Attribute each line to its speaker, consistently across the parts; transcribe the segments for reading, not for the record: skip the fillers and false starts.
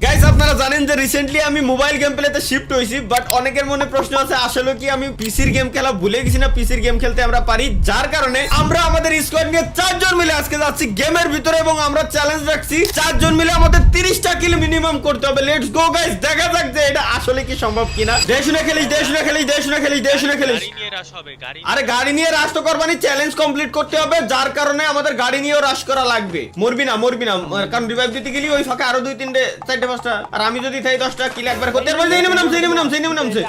Speaker 1: Guys আপনারা জানেন যে রিসেন্টলি আমি মোবাইল গেম প্লেতে শিফট হইছি, বাট অনেকের মনে প্রশ্ন আছে আসলে কি আমি পিসির গেম খেলা ভুলে গেছি না পিসির গেম খেলতে আমরা পারি, যার কারণে আমরা আমাদের স্কোয়াড নিয়ে 4 জন মিলে আজকে যাচ্ছি গেমের ভিতরে এবং আমরা চ্যালেঞ্জ রাখছি 4 জন মিলে আমাদের 30টা কিল মিনিমাম করতে হবে। লেটস গো গাইস, দেখা যাক যে এটা আসলে কি সম্ভব কিনা। দেশুনে খেলিস আরে গাড়ি নিয়ে রাশ তো করবানি, চ্যালেঞ্জ কমপ্লিট করতে হবে, যার কারণে আমাদের গাড়ি নিয়েও রাশ করা লাগবে। মরবি না কারণ রিভাইভ দিতে গেলি ওই ফাঁকে আরো 2-3টে 4টে 5টা, আর আমি যদি থাই 10টা কিল একবার করতে পারবো। নামছে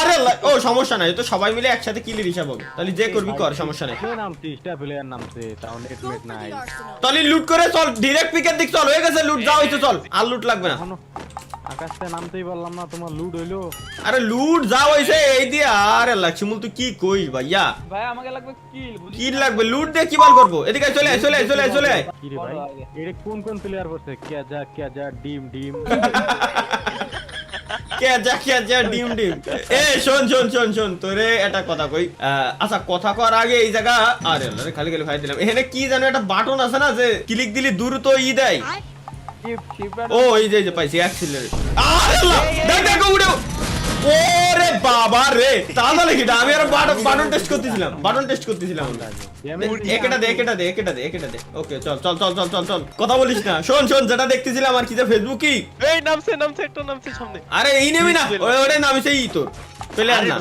Speaker 1: আরে ও সমস্যা নাই, তো সবাই মিলে একসাথে কিলের হিসাব হবে, তাহলে যে করবি কর, সমস্যা নাই। তাহলে লুট করে চল, ডাইরেক্ট পিকের দিক চল, হয়ে গেছে লুট, যাও হইছে চল, আর লুট লাগবে না।
Speaker 2: আকাশে নামতেই পারলাম না, তোমার লুট হইলো।
Speaker 1: আরে লুট যাও হইছে এই দিয়ে। আরে লক্ষ্মীমুল তুই কি কইস ভাইয়া?
Speaker 3: ভাই আমাকে লাগবে
Speaker 1: কিল লাগবে, লুট দিয়ে কি বল করব? এদিকে চলে আয়
Speaker 2: কি রে ভাই, এর কোন প্লেয়ার বসে? কে যা ডিম
Speaker 1: কে যা ডিম এ শোন তোরে একটা কথা কই। আচ্ছা কথা কর আগে এই জায়গা, আরে আল্লাহ খালি ভাই দিলাম। এখানে কি জানো একটা বাটন আছে না যে ক্লিক দিলে দ্রুত দেয়। ও এই যে পাইছি অ্যাক্সিলারেট। আরে আল্লাহ দেখ উড়ো। ওরে বাবা রে, তাহলে কি আমি আর বাটন টেস্ট করতেছিলাম একটা দে। ওকে চল কথা বলিস না। শোন যেটা দেখতেছিলাম আর কি যে ফেসবুক কি
Speaker 4: এই নামছে একটা নামছে সামনে।
Speaker 1: আরে এই নেবি না, ওরে নামছে এই তোর প্লেয়ার না,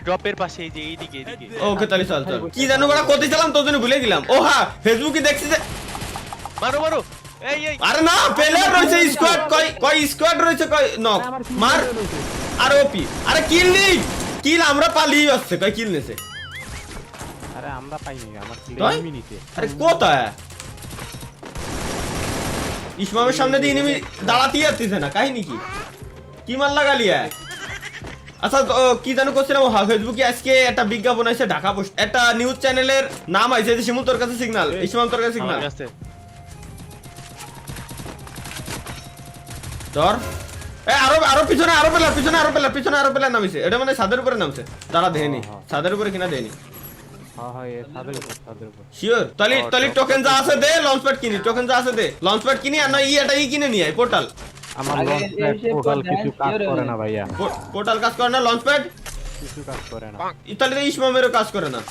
Speaker 4: ড্রপের পাশে এই যে এইদিকে।
Speaker 1: ওকে তাহলে চল কি জানো বড় করতেছিলাম তোর জন্য ভুলে গেলাম। ও হ্যাঁ ফেসবুকে দেখছি যে
Speaker 4: মারো এই
Speaker 1: আরে না প্লেয়ার রয়েছে, স্কোয়াড কয় স্কোয়াড রয়েছে, কয় নক মার। আরে ওপি, আরে কিল আমরা পালিয়ে আসছে, কয় কিল নেছে।
Speaker 2: আরে আমরা পাইনি, আমার কিল নিতে।
Speaker 1: আরে কোথায় ইসমামের সামনে দিয়ে এনিমি দাঁড়াতেই আসতেছে না, কাহিনী কি মার লাগালিয়া? আচ্ছা কি জানো করছিলাম, ফেসবুকে আজকে একটা বিজ্ঞাপন আছে ঢাকা পোস্ট, একটা নিউজ চ্যানেলের নাম আছে যে শিমুল তোর কাছে সিগন্যাল, ইসমাম তোর কাছে সিগন্যাল ধর। আরো পিছনে আরো পেলার নামিছে, এটা মানে ছাদের উপরে নামছে, দাঁড়া দেয়নি ছাদের উপরে কিনা দেয়নি।
Speaker 2: ছাদের উপর
Speaker 1: শিওর? তাহলে টোকেন যা আছে দে, লঞ্চপ্যাড কিনি আর না এটা কিনে নিয়ে আয় পোর্টাল।
Speaker 2: আমার পোর্টাল কিছু কাজ করে না ভাইয়া,
Speaker 1: পোর্টাল কাজ করে না, লঞ্চপ্যাড
Speaker 2: কিছু কাজ করে না।
Speaker 1: তাহলে তো ইসমামেরও কাজ করে না।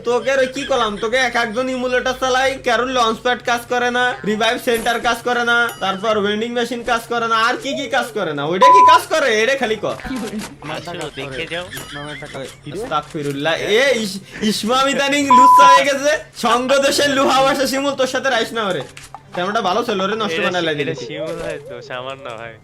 Speaker 1: তোকে কি করলাম, তোকে একজন ইমুলেটর চালাই, কারণ লঞ্চপ্যাড কাজ করে না, রিভাইভ সেন্টার কাজ করে না, তারপর ওয়েন্ডিং মেশিন কাজ করে না, আর কি কাজ করে না? ওইটা কি কাজ করে? এটা খালি কর। আস্তাগফিরুল্লাহ, ইসমাম ইদানিং লুচ্চা হয়ে গেছে, সঙ্গ দেশের লুহা ভাষা শিমুল তোর সাথে রাইস না ওরে, ক্যামেরাটা ভালো ছিল রে, নষ্ট বানাই দিলি।
Speaker 4: শিমুল হয় তো সামান্য ভাই।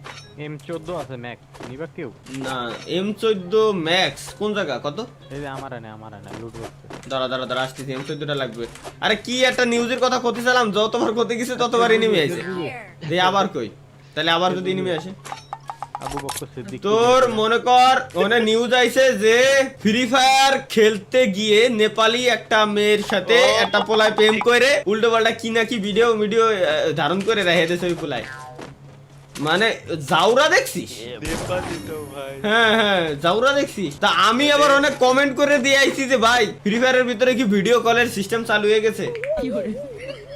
Speaker 2: M14 আছে ম্যাক্স নিবা কেউ?
Speaker 1: না M14 ম্যাক্স কোন জায়গা কত?
Speaker 2: এই যে আমার না লুট করতে।
Speaker 1: দাঁড়া আসতেছি, M14টা লাগবে। আরে কি একটা নিউজের কথা কইতেছিলাম, যতবার কইতে গেছে ততবার এনিমি আইছে। দে আবার কই, তাহলে আবার যদি এনিমি আসে
Speaker 2: আবু বকর সিদ্দিক
Speaker 1: তোর মনে কর ওনে নিউজ আইছে যে ফ্রি ফায়ার খেলতে গিয়ে নেপালি একটা মেয়ের সাথে একটা পোলায় প্রেম করে উল্টো পাল্টা কি না কি ভিডিও ধারণ করে রেখে দিয়েছে ওই পোলায়। মানে জাউরা দেখছিস? হ্যাঁ জাউরা দেখছিস? তা আমি আবার অনেক কমেন্ট করে দিয়ে আইছি যে ভাই ফ্রি ফায়ারের ভিতরে কি ভিডিও কলের সিস্টেম চালু হয়ে গেছে।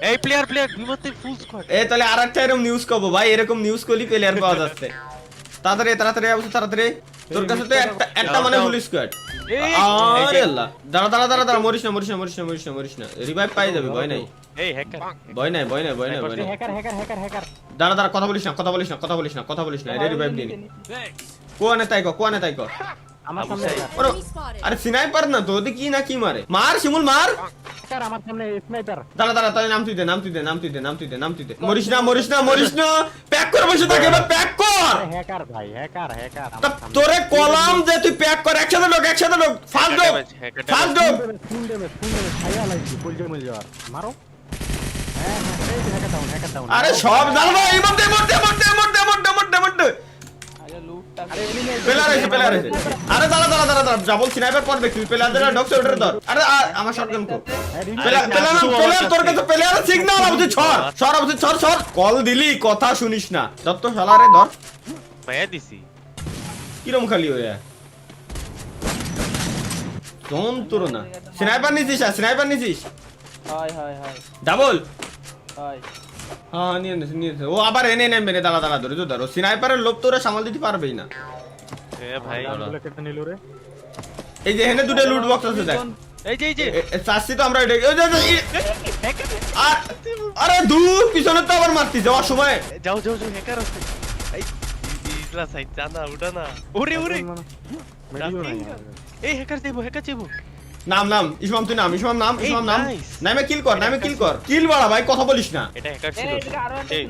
Speaker 4: এই প্লেয়ার বিমতে ফুল স্কোয়াড।
Speaker 1: তাহলে আরেকটা এরকম নিউজ কব ভাই, এরকম নিউজ করলি প্লেয়ার পাওয়া যাচ্ছে। তাড়াতাড়ি তোর কাছে তো একটা মানে ফুল স্কোয়াড। আরে আল্লাহ, দাঁড়া মরিস না, রিভাইভ পাই যাবে, ভয় নাই।
Speaker 4: এই হ্যাকার
Speaker 1: ভয় নাই।
Speaker 2: হ্যাকার
Speaker 1: দাঁড়া কথা বলিস না, রে রিভাইভ দিনি। কোয়ানে তাই কো
Speaker 2: আমার সামনে
Speaker 1: আরে স্নাইপার না তো কি না কি মারে, মার শিমুল মার।
Speaker 2: হ্যাকার আমার সামনে স্নাইপার।
Speaker 1: দাঁড়া তাই নাম তুই দে। মরিস না, প্যাক করে বসে থাকে, এবার প্যাক কর।
Speaker 2: হ্যাকার ভাই, হ্যাকার
Speaker 1: তোরে কলাম যে তুই প্যাক কর, একসাথে লোক ফাস্ট ডোপ
Speaker 2: ফুল দেবে ছায়া লাগবে, বলজে মল যাওয়ার মারো। হ্যাঁ এই হ্যাকার ডাউন।
Speaker 1: আরে সব জানবা এই মধ্যে প্লেয়ার আছে। আরে দাঁড়া ডাবল স্নাইপার পর দেখবি, প্লেয়ারদের ডক্টর ওটার ধর। আরে আমার শটগান কো, প্লেয়ার তোর কাছে প্লেয়ার সিগন্যাল আবুজি ছড় কল দিলি কথা শুনিস না, দত্ত শালারে ধর
Speaker 4: মায়া দিছি।
Speaker 1: কিরম খালি হইয়া যন্ত্রণা। স্নাইপার নিছিস?
Speaker 3: হাই
Speaker 1: ডাবল হ্যাঁ নিয়ে নিয়েছে ও আবার এনে নেমবে রে দাঁড়া দাঁড়া ধরে ধরো স্নাইপারের লোভ তো ওরা সামাল দিতে পারবেই না
Speaker 4: এ ভাই
Speaker 2: গানগুলো কেটে নিল রে।
Speaker 1: এই যে এখানে দুটো লুট বক্স আছে দেখ
Speaker 4: এই যে
Speaker 1: চাচ্ছি তো আমরা এটা আরে দূর পিছনে তো আবার মারতি যাওয়ার সময়
Speaker 4: যাও হ্যাকার আছে এই ইজলা সাইড জানা উঠা না ওরে
Speaker 2: মেডিও নাই আমার।
Speaker 4: এই হ্যাকার দেবো
Speaker 1: নাম ইসমাম তুই নাম ইসমাম নাম
Speaker 4: এই,
Speaker 1: নাম
Speaker 4: nice.
Speaker 1: নামে কিল কর কিল বাড়া ভাই কথা বলিস না
Speaker 4: এটা হ্যাকার ছিল এই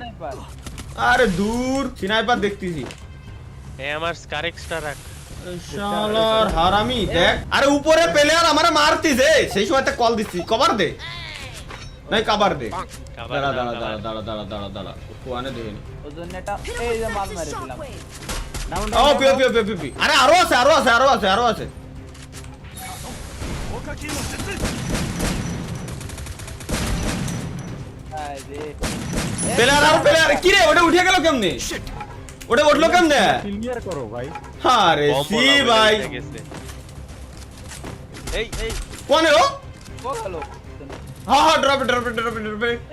Speaker 1: আরে দূর স্নাইপার দেখতেছি
Speaker 4: এ আমার স্কার এক্সট্রা রাখ
Speaker 1: শালার হারামি দেখ আরে উপরে প্লেয়ার আমারে মারতিছে সেই সময় কল দিচ্ছি কভার দে নাই কভার দে
Speaker 4: কাবার
Speaker 1: দাঁড়া কোয়ানে দেনি
Speaker 3: ওজনেটা এই যে মাল মেরেছিলাম
Speaker 2: ডাউন
Speaker 1: ও পি আরে আরো আছে
Speaker 3: এই যে
Speaker 1: প্লেয়ার কি রে ওটা উঠে গেল কেমনে ওটা উঠলো কেমনে
Speaker 2: ক্লিয়ার করো ভাই।
Speaker 1: আরে সি ভাই
Speaker 4: এই
Speaker 1: কোনে ও
Speaker 3: ও হলো
Speaker 1: হ্যাঁ ড্রপ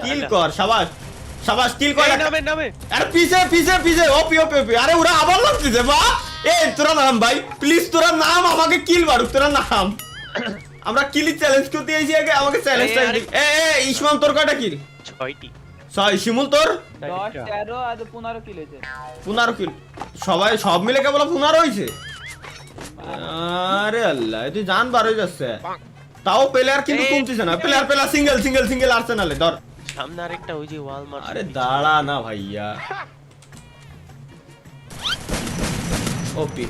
Speaker 1: কিল কর শাবাশ কিল কর
Speaker 4: নামে
Speaker 1: আরে পিছে ওপি আরে ওরা আবার লাগতেছে বা এই তোরা নাম ভাই প্লিজ তোরা নাম আমাকে কিল মারুক তোরা নাম আমরা কিলি চ্যালেঞ্জ করতে এসেছি আগে আমাকে চ্যালেঞ্জটা
Speaker 4: আরে,
Speaker 1: এ ইসমাম তোর কয়টা কিল
Speaker 4: 6টি
Speaker 1: শিমুল তোর
Speaker 3: 10 13 আর 15 কিলো হয়েছে
Speaker 1: 15 কিল সব মিলে কেবল 15 হইছে আরে আল্লাহ তুই জান বার হয়ে যাচ্ছে তাও প্লেয়ার কিন্তু
Speaker 4: এই,
Speaker 1: কমতিছে না প্লেয়ার সিঙ্গেল আর্সেনালে ধর
Speaker 4: সামনে আরেকটা ওই যে ওয়াল মার
Speaker 1: আরে দাঁড়া না ভাইয়া ওপি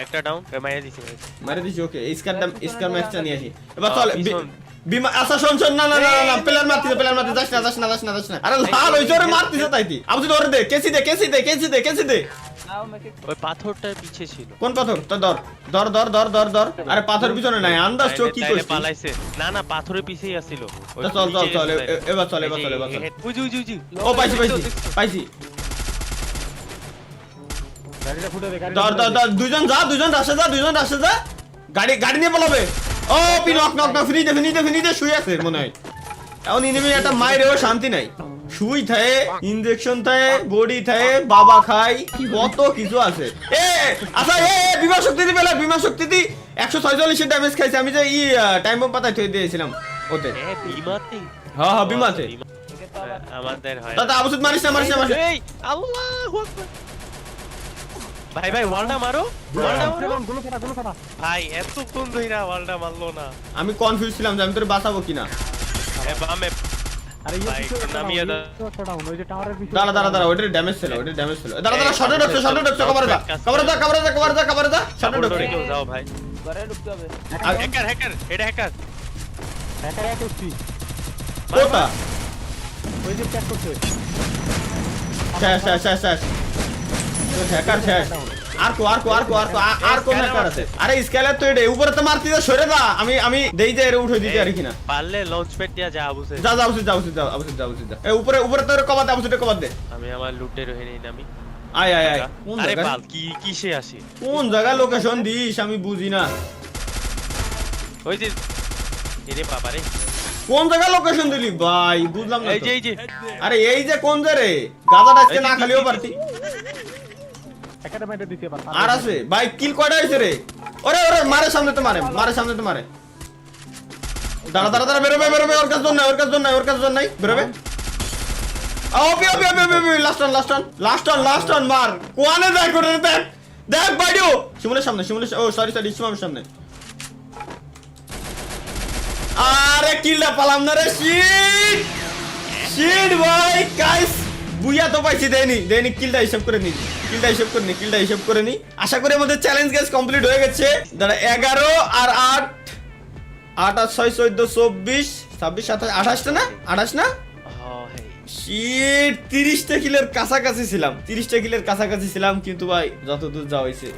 Speaker 4: একটা ডাউন মাইরা দিছি ভাই
Speaker 1: মারে দিছি ওকে স্কার ম্যাচটা নিয়ে আসি এবার চল
Speaker 4: পিছন।
Speaker 1: বিমা আচ্ছা শোন না প্লেয়ার মারতিছে যাস না আরে লাল ওই জোরে মারতিছে তাইতি আবু ধরে দে কেসি দে
Speaker 3: নাও মেকে
Speaker 4: ওই পাথরটার পিছে ছিল
Speaker 1: কোন পাথর তো ধর আরে পাথর পিছনে নাই আন্দাজ চো কি
Speaker 4: তাইলে
Speaker 1: করছিস
Speaker 4: পালাইছে না পাথরের পিছেই আছিল ওই
Speaker 1: চল
Speaker 4: নিচে
Speaker 1: এবার চল
Speaker 4: এই যে, ওই যে
Speaker 1: ও পাইছি
Speaker 2: গাড়িটা ফুটে দে গাড়ি।
Speaker 1: ধর দুইজন রাশে যা গাড়ি নিয়ে পালাবে ও পি নক ফিনিতে শুয়ে আছে মনে হয় এখন ইনিমি একটা মাইরেও শান্তি নাই শুই থাকে ইনজেকশন থাকে বডি থাকে বাবা খাই কত কিছু আছে আচ্ছা বিমা শক্তি দি 146 ড্যামেজ খাইছে আমি যে টাইম বম পাতায় থই দিয়েছিলাম ওতে
Speaker 4: বিমাতে
Speaker 1: হ্যাঁ বিমাতে
Speaker 3: একে তো আবার
Speaker 4: আমাদের হয়
Speaker 1: দাদা আবুসুদ মারিস না
Speaker 4: এই আল্লাহু আকবার ভাই ওয়ালটা মারো
Speaker 2: গুলো ফাটা।
Speaker 4: ভাই এত কোন ধইরা ওয়ালটা মারলো না
Speaker 1: আমি কনফিউজ ছিলাম যে আমি তোরে বাঁচাবো কিনা
Speaker 4: এ বামে
Speaker 2: আরে
Speaker 4: ভাই,
Speaker 2: এই
Speaker 4: একটু নামিয়ে দাও।
Speaker 2: ডাউন ওই যে টাওয়ারের পিছনে।
Speaker 1: দাঁড়া ওইটার ড্যামেজ ছিল দাঁড়া শর্টে ঢুকছে কভার দা শর্টে ঢুকছে
Speaker 4: কেউ যাও ভাই
Speaker 3: ঘরে ঢুকতে হবে
Speaker 4: হ্যাকার এটা হ্যাকার
Speaker 2: একা একা উঠছি।
Speaker 1: কোটা
Speaker 2: ওই যে প্যাক করছে।
Speaker 1: শেষ হ্যাকার শেষ আর কোন হ্যাকার আছে আরে স্কেলার তো এটা উপরে তো মারতি সরে দা আমি দেই যে এর উঠে দিতে আর কিনা
Speaker 4: পারলে লঞ্চ প্যাড দিয়া যা আবুসে
Speaker 1: যা উপরে তোর কভার দে কভার দে
Speaker 4: আমি আমার লুটে রহে নেই নামি
Speaker 1: আয় কোন
Speaker 4: আরে
Speaker 1: জায়গা
Speaker 4: পাল কিসে আসি
Speaker 1: কোন জায়গা লোকেশন দিস আমি বুঝি না
Speaker 4: ওই যে এরে বাবা রে
Speaker 1: কোন জায়গা লোকেশন দিলি ভাই বুঝলাম না
Speaker 4: এই
Speaker 1: তো।
Speaker 4: যে
Speaker 1: আরে এই যে কোন যে রে গাদাটা আজকে না খালিও পারতি
Speaker 2: একটা মেটে দিতে পার।
Speaker 1: আর আছে ভাই কিল কয়টা হইছে রে ওরে মারে সামনে তো মারে দাঁড়া বেরোবে ওর কাছে জন নাই বেরোবে লাস্ট অন মার কোয়ানে দেখ করে দেখ বাইডিও শিমুলের সামনে ও সরি ইসমামের সামনে আরে কিলটা পালাম না রে শিট ভাই গাইস বুইয়া তো পাইছি দেনি কিলটা হিসাব করে নি আশা করি আমাদের চ্যালেঞ্জ গাইস কমপ্লিট হয়ে গেছে দাঁড়া 11 আর 8 আর 6 14 24 26 27 28 না 28 না শিট 30টা কিলের কাছাকাছি ছিলাম কিন্তু ভাই যতদূর যাওয়া হয়েছে